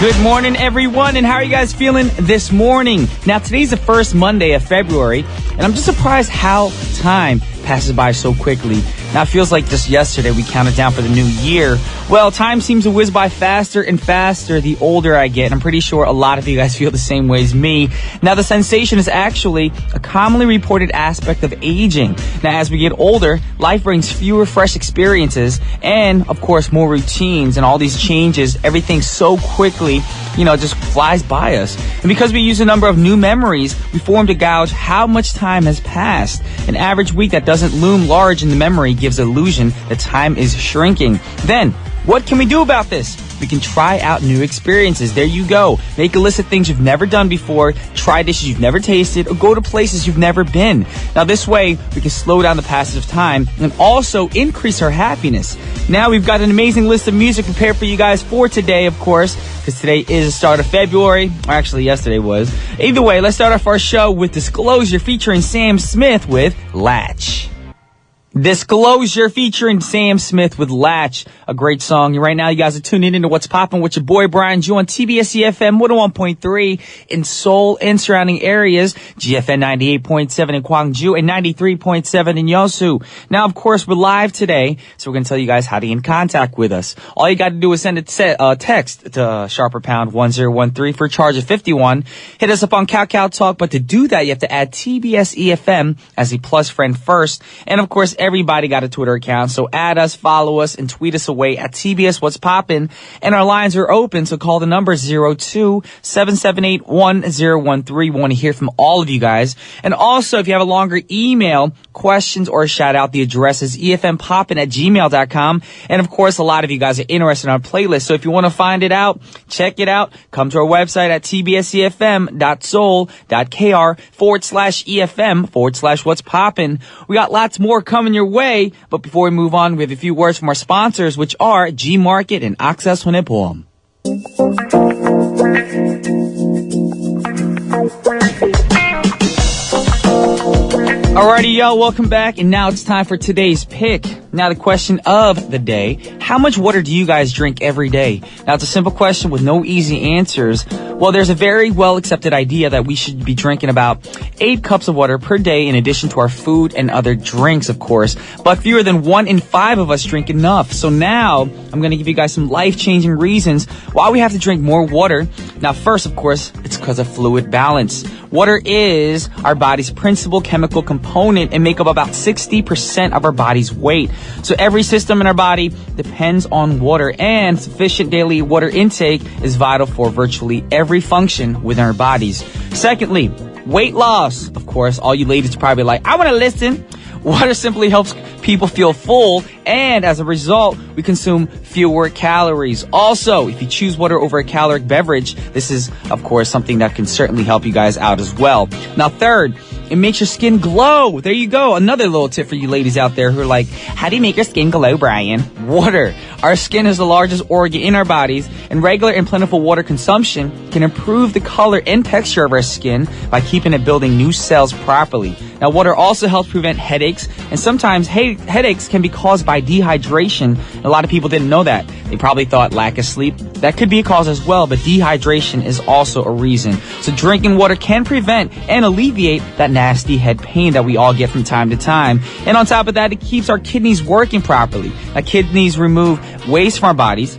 Good morning, everyone, and how are you guys feeling this morning? Now, today's the first Monday of February, and I'm just surprised how time passes by so quickly. Now, it feels like just yesterday we counted down for the new year. Well, time seems to whiz by faster and faster the older I get. I'm pretty sure a lot of you guys feel the same way as me. Now, the sensation is actually a commonly reported aspect of aging. Now, as we get older, life brings fewer fresh experiences and, of course, more routines and all these changes. Everything so quickly, just flies by us. And because we use a number of new memories, we form to gauge how much time has passed. An average week that doesn't loom large in the memory gives illusion that time is shrinking. Then, what can we do about this? We can try out new experiences. There you go. Make a list of things you've never done before, try dishes you've never tasted, or go to places you've never been. Now, this way, we can slow down the passage of time and also increase our happiness. Now, we've got an amazing list of music prepared for you guys for today, of course, because today is the start of February. Or actually, yesterday was. Either way, let's start off our show with Disclosure featuring Sam Smith with Latch. Disclosure featuring Sam Smith with Latch, a great song. Right now, you guys are tuning into What's Poppin' with your boy Brian Ju on TBS efm 101.3 in Seoul and surrounding areas, GFN 98.7 in Gwangju and 93.7 in Yeosu. Now, of course, we're live today, so we're going to tell you guys how to get in contact with us. All you got to do is send a text to sharper pound 1013 for a charge of 51. Hit us up on Kakao Talk, but to do that, you have to add TBS EFM as a plus friend first. And of course, everybody got a Twitter account, so add us, follow us, and tweet us away at TBS What's Poppin'. And our lines are open, so call the number 02-778-1013. We want to hear from all of you guys. And also, if you have a longer email, questions, or a shout-out, the address is efmpoppin@gmail.com. And of course, a lot of you guys are interested in our playlist, so if you want to find it out, check it out. Come to our website at tbsefm.soul.kr/EFM/What's Poppin'. We got lots more coming your way, but before we move on, we have a few words from our sponsors, which are G Market and Access Honeypoem. Alrighty, y'all, welcome back, and now it's time for today's pick. Now, the question of the day, how much water do you guys drink every day? Now, it's a simple question with no easy answers. Well, there's a very well-accepted idea that we should be drinking about 8 cups of water per day in addition to our food and other drinks, of course. But fewer than 1 in 5 of us drink enough. So now, I'm going to give you guys some life-changing reasons why we have to drink more water. Now, first, of course, it's because of fluid balance. Water is our body's principal chemical component and make up about 60% of our body's weight. So every system in our body depends on water, and sufficient daily water intake is vital for virtually every function within our bodies. Secondly, weight loss. Of course, all you ladies are probably like, I want to listen. Water simply helps people feel full, and as a result, we consume fewer calories. Also, if you choose water over a caloric beverage, this is, of course, something that can certainly help you guys out as well. Now, third, it makes your skin glow. There you go. Another little tip for you ladies out there who are like, how do you make your skin glow, Brian? Water. Our skin is the largest organ in our bodies, and regular and plentiful water consumption can improve the color and texture of our skin by keeping it building new cells properly. Now, water also helps prevent headaches, and sometimes headaches can be caused by dehydration. A lot of people didn't know that. They probably thought lack of sleep. That could be a cause as well, but dehydration is also a reason. So drinking water can prevent and alleviate that nasty head pain that we all get from time to time. And on top of that, it keeps our kidneys working properly. Now, kidneys remove waste from our bodies,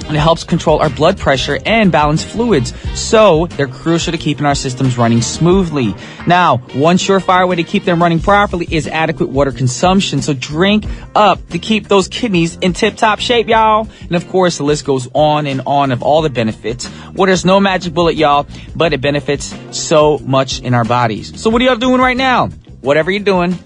and it helps control our blood pressure and balance fluids. So they're crucial to keeping our systems running smoothly. Now, one surefire way to keep them running properly is adequate water consumption. So drink up to keep those kidneys in tip-top shape, y'all. And of course, the list goes on and on of all the benefits. Water's no magic bullet, y'all, but it benefits so much in our bodies. So what are y'all doing right now? Whatever you're doing,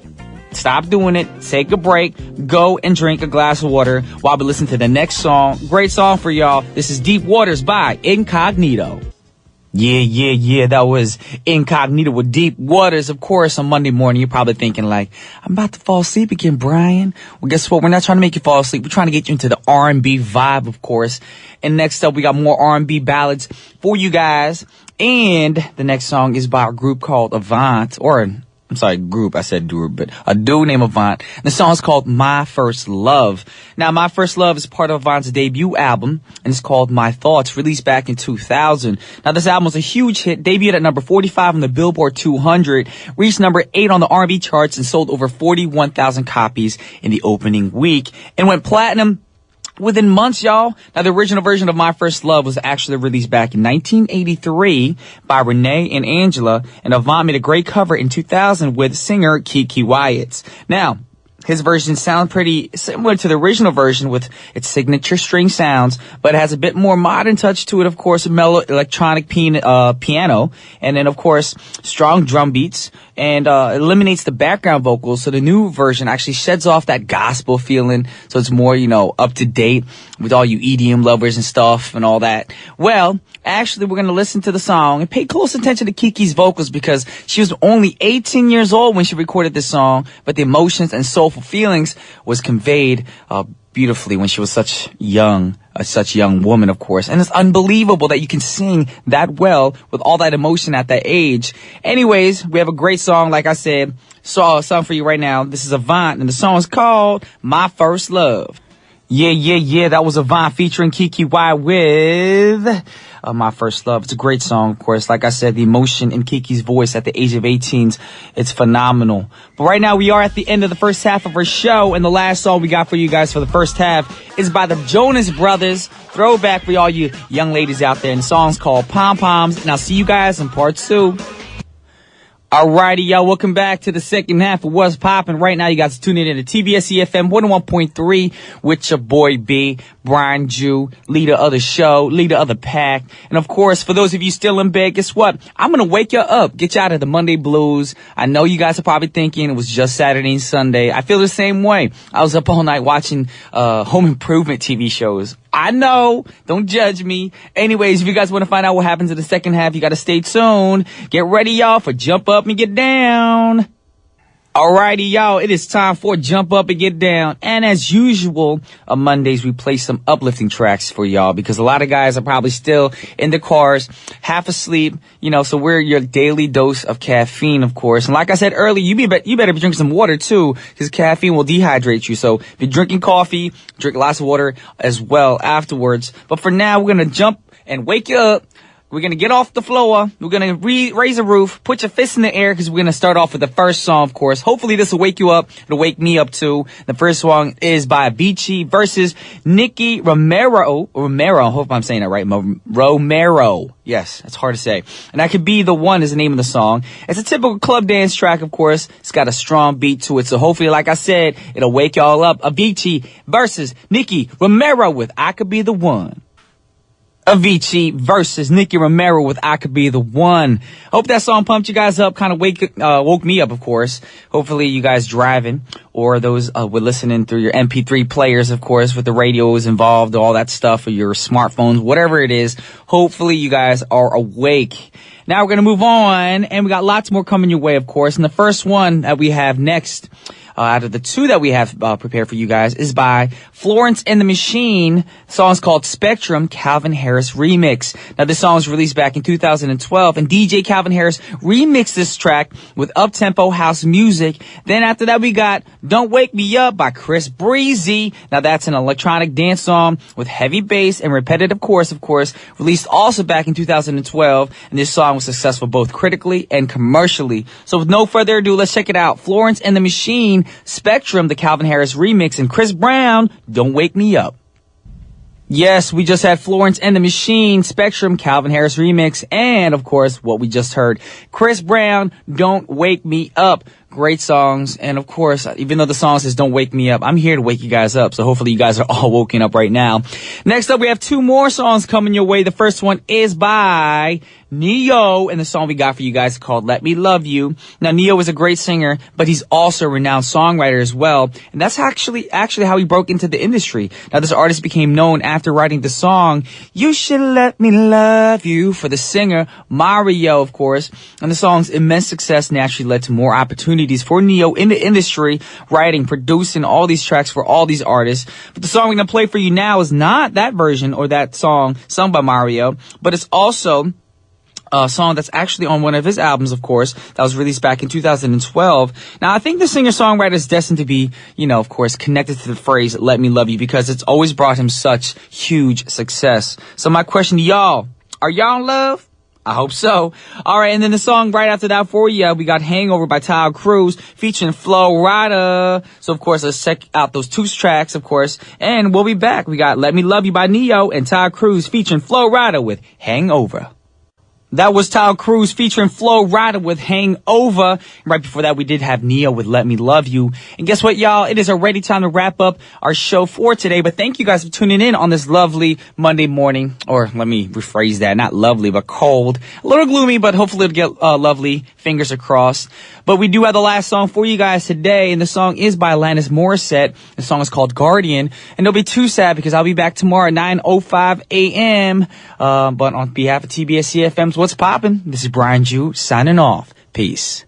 stop doing it, take a break, go and drink a glass of water while we listen to the next song. Great song for y'all. This is Deep Waters by Incognito. Yeah, that was Incognito with Deep Waters. Of course, on Monday morning, you're probably thinking like, I'm about to fall asleep again, Brian. Well, guess what? We're not trying to make you fall asleep. We're trying to get you into the R&B vibe, of course. And next up, we got more R&B ballads for you guys. And the next song is by a group called Avant, or I'm sorry, group. I said dude, but a dude named Avant. The song is called My First Love. Now, My First Love is part of Avant's debut album, and it's called My Thoughts, released back in 2000. Now, this album was a huge hit, debuted at number 45 on the Billboard 200, reached number 8 on the R&B charts, and sold over 41,000 copies in the opening week, and went platinum within months, y'all. Now, the original version of My First Love was actually released back in 1983 by Renee and Angela, and Avant made a great cover in 2000 with singer Kiki Wyatt. Now, his version sounds pretty similar to the original version with its signature string sounds, but it has a bit more modern touch to it, of course, a mellow electronic piano, and then, of course, strong drum beats, and eliminates the background vocals, so the new version actually sheds off that gospel feeling, so it's more, up to date with all you EDM lovers and stuff and all that. Well, actually, we're going to listen to the song and pay close attention to Kiki's vocals because she was only 18 years old when she recorded this song, but the emotions and soulful feelings was conveyed beautifully when she was such young woman, of course. And it's unbelievable that you can sing that well with all that emotion at that age. Anyways, we have a great song, like I said. Saw a song for you right now. This is Avant, and the song is called My First Love. Yeah. That was Avant featuring Kiki Y with My First Love. It's a great song, of course. Like I said, the emotion in Kiki's voice at the age of 18, it's phenomenal. But right now, we are at the end of the first half of our show, and the last song we got for you guys for the first half is by the Jonas Brothers. Throwback for all you young ladies out there, and the song's called Pom Poms, and I'll see you guys in part 2. Alrighty, y'all, welcome back to the second half of What's Poppin'. Right now, you guys are tuning in to TBS efm 101.3 with your boy B, Brian Jew, leader of the show, leader of the pack. And of course, for those of you still in bed, guess what? I'm gonna wake you up, get you out of the Monday blues. I know you guys are probably thinking it was just Saturday and Sunday. I feel the same way. I was up all night watching home improvement TV shows. I know. Don't judge me. Anyways, if you guys want to find out what happens in the second half, you got to stay tuned. Get ready, y'all, for Jump Up and Get Down. Alrighty, y'all, it is time for Jump Up and Get Down. And as usual, on Mondays, we play some uplifting tracks for y'all because a lot of guys are probably still in their cars, half asleep, so we're your daily dose of caffeine, of course. And like I said earlier, you better be drinking some water too because caffeine will dehydrate you. So if you're drinking coffee, drink lots of water as well afterwards. But for now, we're going to jump and wake you up. We're going to get off the floor. We're going to raise a roof, put your fists in the air because we're going to start off with the first song, of course. Hopefully this will wake you up. It'll wake me up too. The first song is by Avicii versus Nicky Romero. I hope I'm saying that right. Romero. Yes, it's hard to say. And I Could Be the One is the name of the song. It's a typical club dance track, of course. It's got a strong beat to it. So hopefully, like I said, it'll wake y'all up. Avicii versus Nicky Romero with I Could Be the One. Avicii versus Nicky Romero with I Could Be the One. Hope that song pumped you guys up, kind of woke me up, of course. Hopefully you guys driving or those were listening through your MP3 players, of course, with the radios involved, all that stuff, or your smartphones, whatever it is. Hopefully you guys are awake. Now we're going to move on, and we got lots more coming your way, of course. And the first one that we have next, out of the two that we have prepared for you guys, is by Florence and the Machine. The song is called Spectrum, Calvin Harris Remix. Now, this song was released back in 2012, and DJ Calvin Harris remixed this track with up-tempo house music. Then after that, we got Don't Wake Me Up by Chris Breezy. Now, that's an electronic dance song with heavy bass and repetitive chorus, of course, released also back in 2012, and this song was successful both critically and commercially. So with no further ado, let's check it out. Florence and the Machine, Spectrum, the Calvin Harris remix, and Chris Brown, Don't Wake Me Up. Yes, we just had Florence and the Machine, Spectrum, Calvin Harris remix, and of course, what we just heard, Chris Brown, Don't Wake Me Up. Great songs. And of course, even though the song says Don't Wake Me Up, I'm here to wake you guys up. So hopefully you guys are all woken up right now. Next up, we have two more songs coming your way. The first one is by Neo, and the song we got for you guys is called Let Me Love You. Now, Neo is a great singer, but he's also a renowned songwriter as well. And that's actually how he broke into the industry. Now, this artist became known after writing the song You Should Let Me Love You for the singer Mario, of course. And the song's immense success naturally led to more opportunities for Neo in the industry, writing, producing all these tracks for all these artists. But the song we're going to play for you now is not that version or that song sung by Mario, but it's also song that's actually on one of his albums, of course, that was released back in 2012. Now, I think the singer-songwriter is destined to be, of course, connected to the phrase, let me love you, because it's always brought him such huge success. So my question to y'all, are y'all in love? I hope so. All right, and then the song right after that for you, we got Hangover by Tyler Cruz featuring Flo Rida. So, of course, let's check out those two tracks, of course, and we'll be back. We got Let Me Love You by Neo and Tyler Cruz featuring Flo Rida with Hangover. That was Tyler Cruz featuring Flo Rida with Hangover. Right before that, we did have Neo with Let Me Love You. And guess what, y'all? It is already time to wrap up our show for today. But thank you guys for tuning in on this lovely Monday morning. Or let me rephrase that. Not lovely, but cold. A little gloomy, but hopefully it'll get lovely. Fingers crossed. But we do have the last song for you guys today. And the song is by Alanis Morissette. The song is called Guardian. And don't be too sad because I'll be back tomorrow at 9:05 a.m. But on behalf of TBS efm's What's Poppin', this is Brian Jew signing off. Peace.